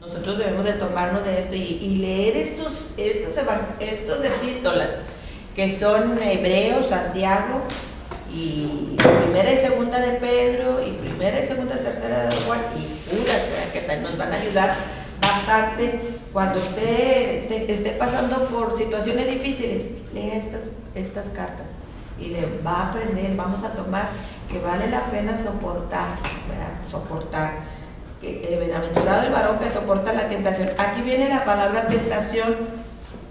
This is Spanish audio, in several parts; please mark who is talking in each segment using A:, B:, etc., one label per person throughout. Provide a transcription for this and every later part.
A: Nosotros debemos de tomarnos de esto y leer estos epístolas, que son Hebreos, Santiago, y primera y segunda de Pedro, y primera y segunda y tercera de Juan, y Judas, que nos van a ayudar bastante. Cuando usted esté pasando por situaciones difíciles, lea estas cartas y le va a aprender, vamos a tomar que vale la pena soportar, ¿verdad? Soportar. Bienaventurado el varón que soporta la tentación. Aquí viene la palabra tentación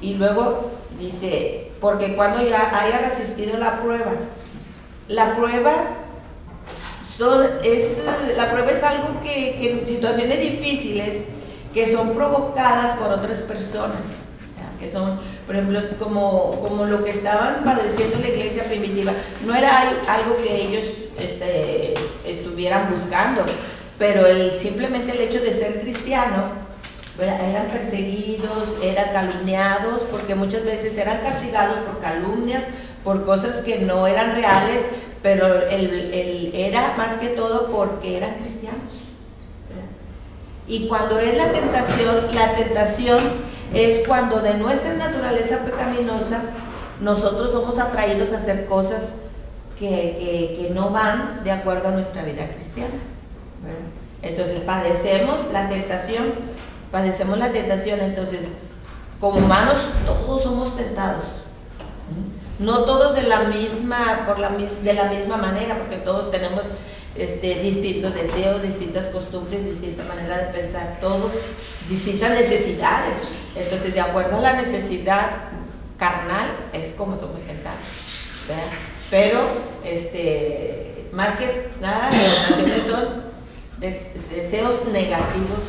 A: y luego dice, porque cuando ya haya resistido la prueba es algo que en situaciones difíciles que son provocadas por otras personas, que son, por ejemplo, como lo que estaban padeciendo la iglesia primitiva. No era algo que ellos estuvieran buscando, pero simplemente el hecho de ser cristiano, eran perseguidos, eran calumniados, porque muchas veces eran castigados por calumnias, por cosas que no eran reales, pero era más que todo porque eran cristianos, ¿verdad? Y cuando es la tentación es cuando de nuestra naturaleza pecaminosa nosotros somos atraídos a hacer cosas que no van de acuerdo a nuestra vida cristiana. Entonces padecemos la tentación. Entonces, como humanos todos somos tentados, no todos de la misma manera, porque todos tenemos distintos deseos, distintas costumbres, distinta manera de pensar, todos distintas necesidades. Entonces, de acuerdo a la necesidad carnal es como somos tentados, ¿verdad? Pero más que nada las tentaciones son deseos negativos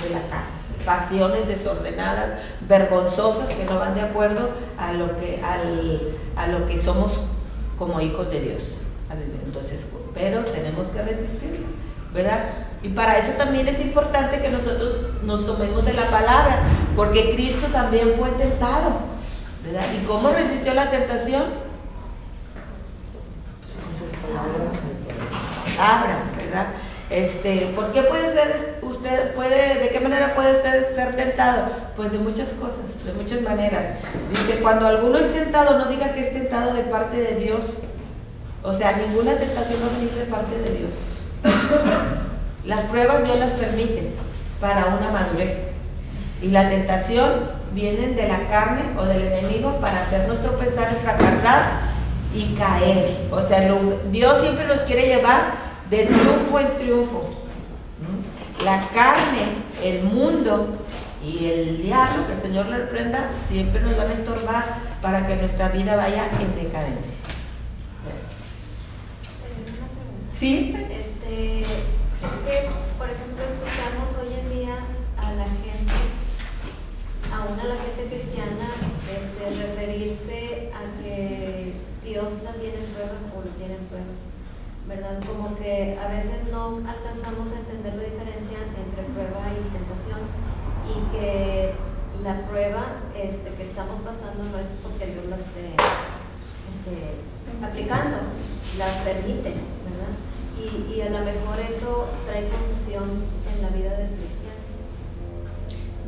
A: de la carne, pasiones desordenadas, vergonzosas, que no van de acuerdo a lo que somos como hijos de Dios. Entonces, pero tenemos que resistirlo, ¿verdad? Y para eso también es importante que nosotros nos tomemos de la palabra, porque Cristo también fue tentado, ¿verdad? ¿Y cómo resistió la tentación? Abra, ¿verdad? ¿Por qué de qué manera puede usted ser tentado? Pues de muchas cosas, de muchas maneras. Dice, cuando alguno es tentado, no diga que es tentado de parte de Dios. O sea, ninguna tentación va a venir de parte de Dios. Las pruebas Dios las permite para una madurez. Y la tentación vienen de la carne o del enemigo para hacernos tropezar y fracasar y caer. O sea, Dios siempre nos quiere llevar de triunfo en triunfo. La carne, el mundo y el diablo, que el Señor le reprenda, siempre nos van a estorbar para que nuestra vida vaya en decadencia. ¿Sí?
B: Es que, por ejemplo, escuchamos hoy en día a la gente, aún a la gente cristiana, referirse a que Dios la tiene en pruebas o lo tiene en pruebas, ¿verdad? Como que a veces no alcanzamos a entender la diferencia entre prueba y tentación, y que la prueba que estamos pasando no es porque Dios la esté aplicando, la permite, ¿verdad? Y a lo mejor eso trae confusión en la vida del cristiano.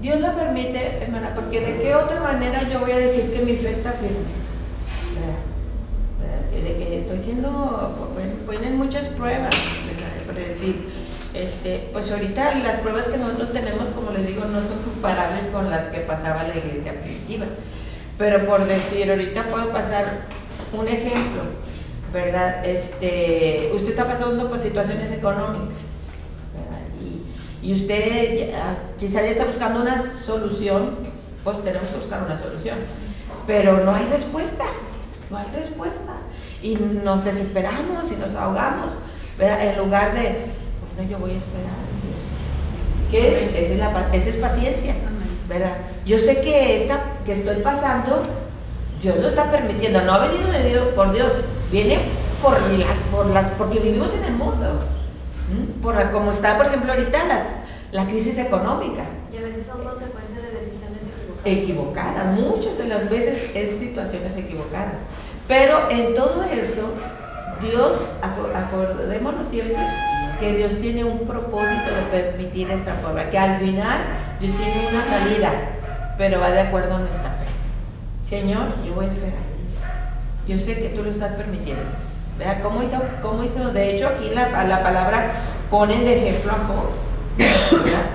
A: Dios la permite, hermana, porque de qué otra manera yo voy a decir que mi fe está firme, ¿verdad? De que estoy siendo, ponen muchas pruebas, ¿verdad? Para decir, pues ahorita las pruebas que nosotros tenemos, como les digo, no son comparables con las que pasaba la iglesia primitiva, pero por decir, ahorita puedo pasar un ejemplo, ¿verdad? Usted está pasando por situaciones económicas, ¿verdad? Y usted quizá ya está buscando una solución, pues tenemos que buscar una solución, pero no hay respuesta, y nos desesperamos y nos ahogamos, ¿verdad? En lugar de, bueno, yo voy a esperar a Dios. ¿Qué es? Esa es paciencia, ¿verdad? Yo sé que que estoy pasando, Dios lo está permitiendo, no ha venido de Dios, por Dios, viene porque vivimos en el mundo, como está, por ejemplo, ahorita la crisis económica.
B: Y a veces son consecuencias de decisiones
A: equivocadas. Muchas de las veces es situaciones equivocadas. Pero en todo eso, Dios, acordémonos siempre que Dios tiene un propósito de permitir esta prueba, que al final Dios tiene una salida, pero va de acuerdo a nuestra fe. Señor, yo voy a esperar. Yo sé que tú lo estás permitiendo. ¿Verdad? ¿Cómo hizo? De hecho, aquí la palabra ponen de ejemplo a Job. ¿Verdad?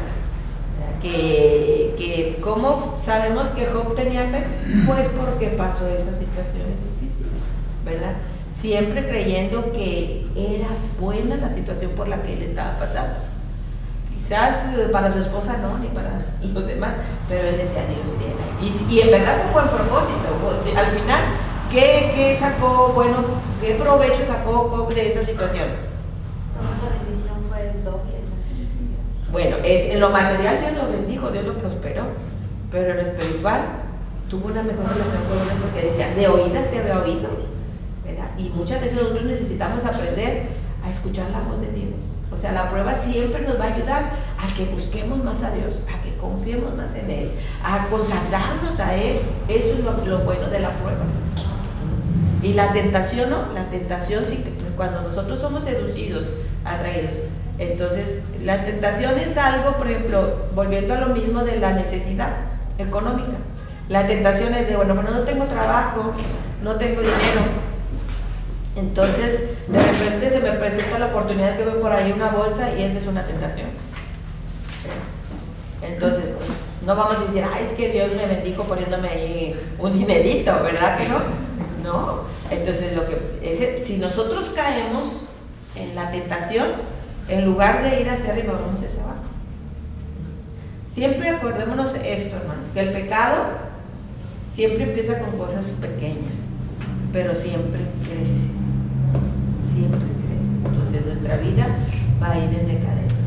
A: Que ¿cómo sabemos que Job tenía fe? Pues porque pasó esas situaciones difíciles, ¿verdad? Siempre creyendo que era buena la situación por la que él estaba pasando. Quizás para su esposa no, ni para los demás, pero él decía, Dios tiene. Y en verdad fue un buen propósito. Al final, ¿qué sacó, bueno, qué provecho sacó Job de esa situación?
B: Toda la bendición fue doble.
A: Bueno, en lo material Dios lo bendijo, Dios lo prosperó, pero en lo espiritual tuvo una mejor relación con Dios porque decía, de oídas te había oído, ¿verdad? Y muchas veces nosotros necesitamos aprender a escuchar la voz de Dios. O sea, la prueba siempre nos va a ayudar a que busquemos más a Dios, a que confiemos más en Él, a consagrarnos a Él. Eso es lo bueno de la prueba. Y la tentación, ¿no? La tentación, sí, cuando nosotros somos seducidos, atraídos. Entonces, la tentación es algo, por ejemplo, volviendo a lo mismo de la necesidad económica. La tentación es de, bueno, no tengo trabajo, no tengo dinero. Entonces, de repente se me presenta la oportunidad que veo por ahí una bolsa y esa es una tentación. Entonces, pues, no vamos a decir, ay, es que Dios me bendijo poniéndome ahí un dinerito, ¿verdad que no? No. Entonces, si nosotros caemos en la tentación, en lugar de ir hacia arriba, vamos hacia abajo. Siempre acordémonos esto, hermano, que el pecado siempre empieza con cosas pequeñas, pero siempre crece. Siempre crece. Entonces nuestra vida va a ir en decadencia.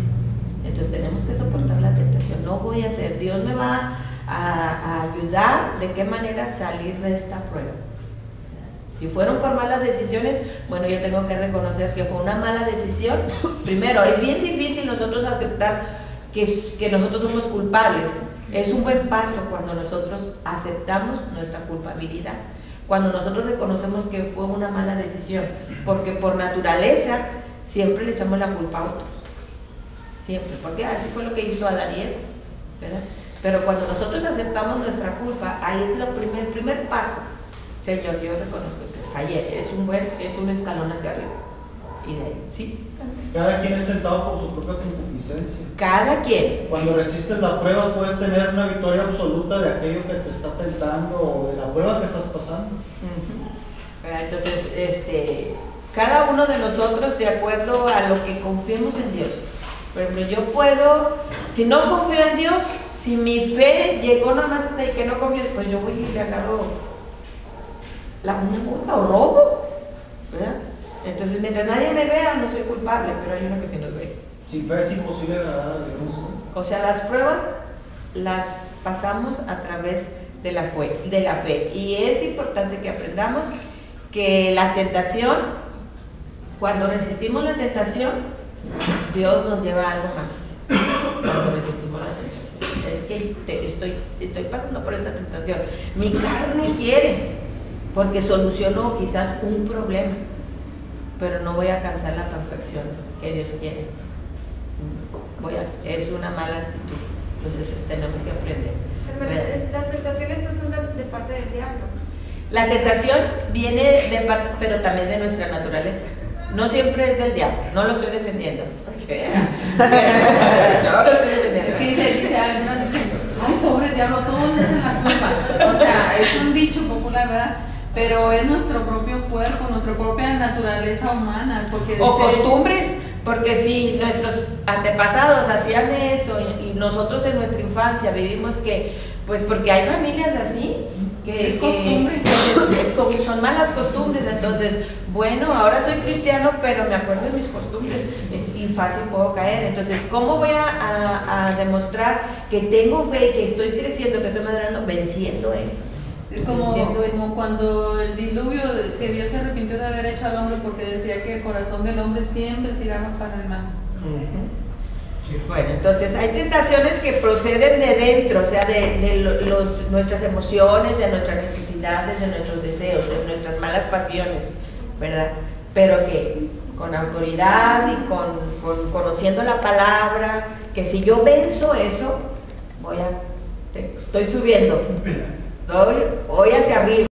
A: Entonces tenemos que soportar la tentación. No voy a hacer, Dios me va a ayudar de qué manera salir de esta prueba. Si fueron por malas decisiones, bueno, yo tengo que reconocer que fue una mala decisión. Primero, es bien difícil nosotros aceptar que nosotros somos culpables. Es un buen paso cuando nosotros aceptamos nuestra culpabilidad, cuando nosotros reconocemos que fue una mala decisión, porque por naturaleza siempre le echamos la culpa a otros. Siempre, porque así fue lo que hizo Adán y Eva, ¿verdad? Pero cuando nosotros aceptamos nuestra culpa, ahí es el primer paso. Señor, yo reconozco que fallé, es un escalón hacia arriba. Y de ahí, ¿sí?
C: Cada quien es tentado por su propia concupiscencia.
A: Cada quien.
C: Cuando resistes la prueba puedes tener una victoria absoluta de aquello que te está tentando o de la prueba que estás pasando.
A: Entonces, cada uno de nosotros, de acuerdo a lo que confiemos en Dios. Por ejemplo, yo puedo, si no confío en Dios, si mi fe llegó nada más hasta ahí que no confío, pues yo voy y le agarro una bolsa o robo, ¿verdad? Entonces, mientras nadie me vea, no soy culpable, pero hay uno que sí nos ve.
C: Sin fe es imposible agradar a Dios.
A: O sea, las pruebas las pasamos a través de la fe. Y es importante que aprendamos que la tentación, cuando resistimos la tentación, Dios nos lleva a algo más. Cuando resistimos la tentación. Es que estoy pasando por esta tentación. Mi carne quiere, porque solucionó quizás un problema, pero no voy a alcanzar la perfección que Dios quiere. Es una mala actitud. Entonces tenemos que aprender.
D: Pero las tentaciones no son de parte del diablo.
A: La tentación viene de parte, pero también de nuestra naturaleza. No siempre es del diablo, no lo estoy defendiendo. No lo estoy defendiendo.
E: Es que dice algunos dicen, ay, pobre diablo, todos le echan la culpa. O sea, es un dicho popular, ¿verdad? Pero es nuestro propio cuerpo, nuestra propia naturaleza humana.
A: O costumbres, porque si nuestros antepasados hacían eso y nosotros en nuestra infancia vivimos pues porque hay familias así,
E: es costumbre.
A: Son malas costumbres. Entonces, bueno, ahora soy cristiano, pero me acuerdo de mis costumbres y fácil puedo caer. Entonces, ¿cómo voy a demostrar que tengo fe, que estoy creciendo, que estoy madurando? Venciendo eso.
E: Es como cuando el diluvio, que Dios se arrepintió de haber hecho al hombre porque decía que el corazón del hombre siempre tiraba para el mal.
A: Bueno, entonces hay tentaciones que proceden de dentro, o sea, de nuestras emociones, de nuestras necesidades, de nuestros deseos, de nuestras malas pasiones, ¿verdad? Pero que con autoridad y con conociendo la palabra, que si yo venzo eso, estoy subiendo, voy hacia arriba.